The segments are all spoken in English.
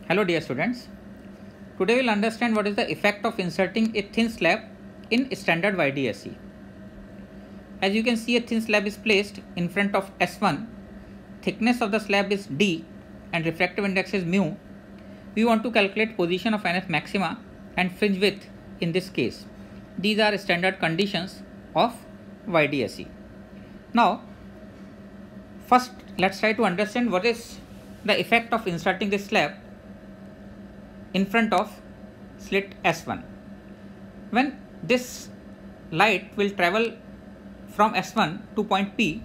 Hello dear students, today we will understand what is the effect of inserting a thin slab in standard YDSE. As you can see, a thin slab is placed in front of S1, thickness of the slab is D and refractive index is mu. We want to calculate position of NF maxima and fringe width in this case. These are standard conditions of YDSE. Now, first let's try to understand what is the effect of inserting this slab in front of slit S1. When this light will travel from S1 to point P,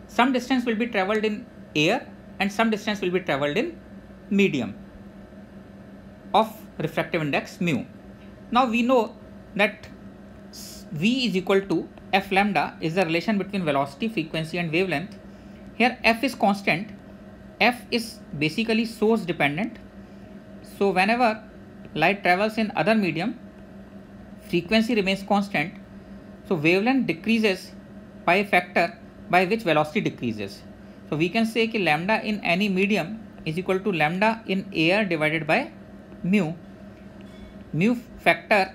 some distance will be traveled in air and some distance will be traveled in medium of refractive index mu. Now we know that V is equal to F lambda is the relation between velocity, frequency and wavelength. Here F is constant. F is basically source dependent. So whenever light travels in other medium, frequency remains constant. So wavelength decreases by a factor by which velocity decreases. So we can say that lambda in any medium is equal to lambda in air divided by mu. Mu factor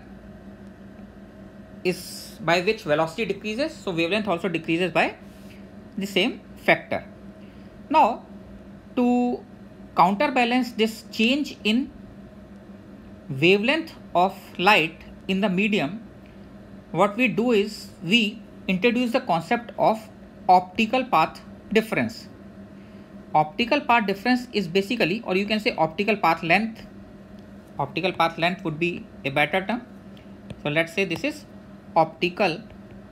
is by which velocity decreases. So wavelength also decreases by the same factor. Now to counterbalance this change in wavelength of light in the medium, what we do is we introduce the concept of optical path difference. Optical path difference is basically, or you can say optical path length. Optical path length would be a better term. So let's say this is optical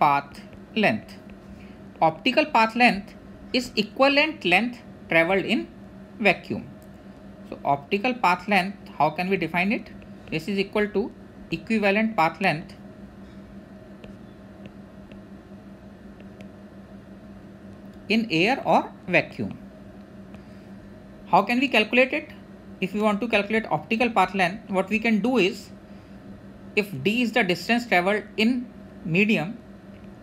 path length. Optical path length is equivalent length traveled in vacuum. So optical path length, how can we define it? This is equal to equivalent path length in air or vacuum. How can we calculate it? If we want to calculate optical path length, what we can do is, if d is the distance traveled in medium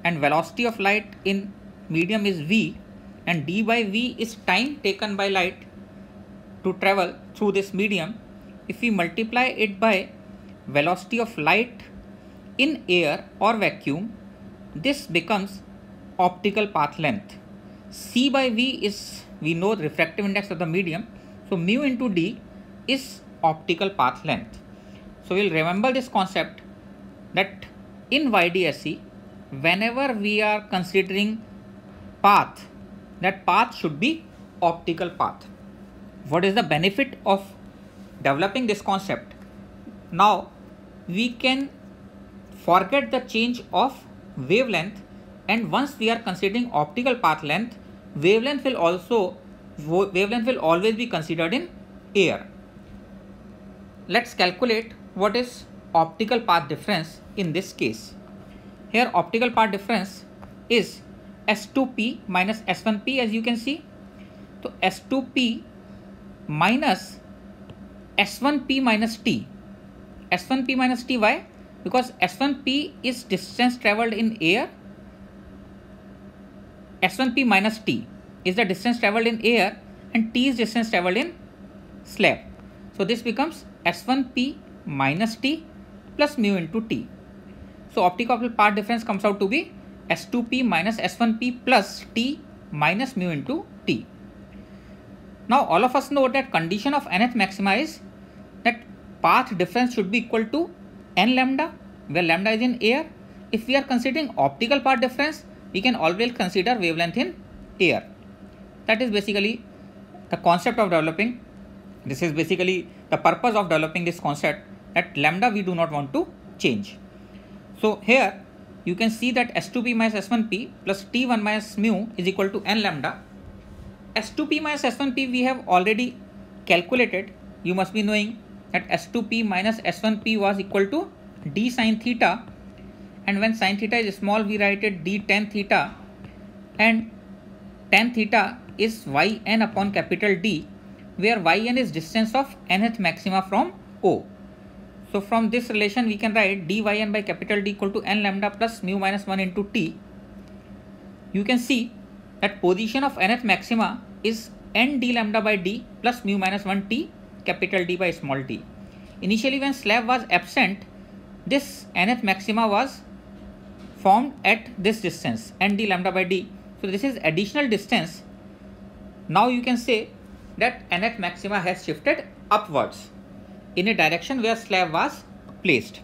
and velocity of light in medium is v, and d by v is time taken by light to travel through this medium, if we multiply it by velocity of light in air or vacuum, this becomes optical path length. C by V is, we know, the refractive index of the medium. So mu into D is optical path length. So we'll remember this concept that in YDSE, whenever we are considering path, that path should be optical path. What is the benefit of developing this concept? Now we can forget the change of wavelength, and once we are considering optical path length, wavelength will always be considered in air. Let's calculate what is optical path difference in this case. Here optical path difference is S2P minus S1P, as you can see. So S2P minus S1P minus T. S1P minus T, why? Because S1P is distance traveled in air. S1P minus T is the distance traveled in air and T is distance traveled in slab. So this becomes S1P minus T plus mu into T. So optical path difference comes out to be S2P minus S1P plus T minus mu into T. Now all of us know that condition of nth maxima is that path difference should be equal to n lambda, where lambda is in air. If we are considering optical path difference, we can always consider wavelength in air. That is basically the concept of developing. This is basically the purpose of developing this concept, that lambda we do not want to change. So here you can see that S2P minus S1P plus T1 minus mu is equal to n lambda. S2P minus S1P we have already calculated. You must be knowing that S2P minus S1P was equal to d sin theta, and when sin theta is small we write it d tan theta, and tan theta is yn upon capital D, where yn is distance of nth maxima from O. So from this relation we can write dyn by capital D equal to n lambda plus mu minus 1 into T. You can see that position of nth maxima is n d lambda by d plus mu minus 1 t, capital D by small t. Initially when slab was absent, this nth maxima was formed at this distance n d lambda by d. So this is additional distance. Now you can say that nth maxima has shifted upwards in a direction where slab was placed.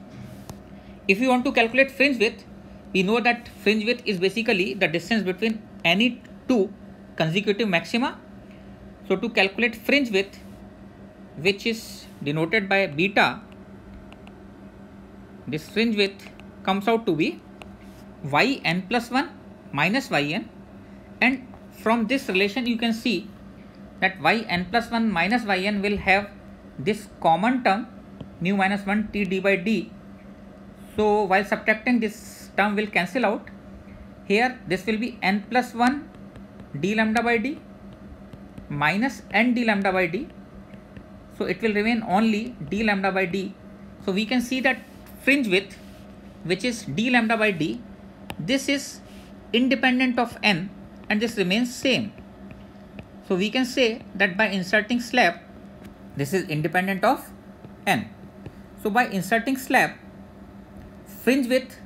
If you want to calculate fringe width, we know that fringe width is basically the distance between any two consecutive maxima. So to calculate fringe width, which is denoted by beta, this fringe width comes out to be yn plus 1 minus yn, and from this relation you can see that yn plus 1 minus yn will have this common term mu minus 1 t d by d. So while subtracting, this term will cancel out. Here this will be n plus 1 d lambda by d minus n d lambda by d. So it will remain only d lambda by d. So we can see that fringe width, which is d lambda by d, this is independent of n and this remains same. So we can say that by inserting slab, this is independent of n. So by inserting slab, fringe width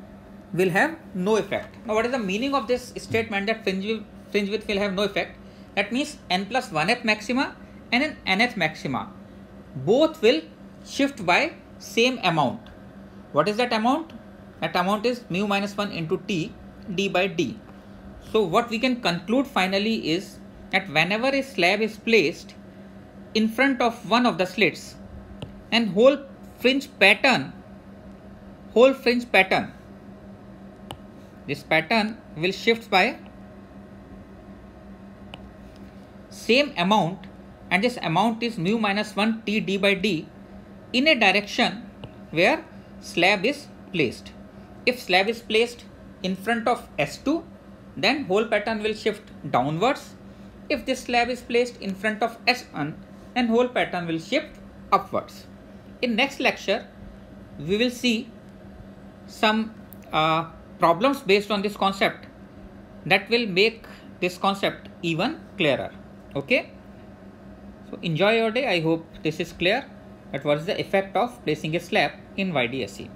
will have no effect. Now what is the meaning of this statement that fringe width will have no effect? That means n plus 1th maxima and an nth maxima, both will shift by same amount. What is that amount? That amount is mu minus 1 into t d by d. So what we can conclude finally is that whenever a slab is placed in front of one of the slits, and whole fringe pattern, this pattern will shift by same amount, and this amount is mu minus 1 t d by d in a direction where slab is placed. If slab is placed in front of S2, then whole pattern will shift downwards. If this slab is placed in front of S1, then whole pattern will shift upwards. In next lecture, we will see some problems based on this concept that will make this concept even clearer. Okay. So enjoy your day. I hope this is clear. That what is the effect of placing a slab in YDSE.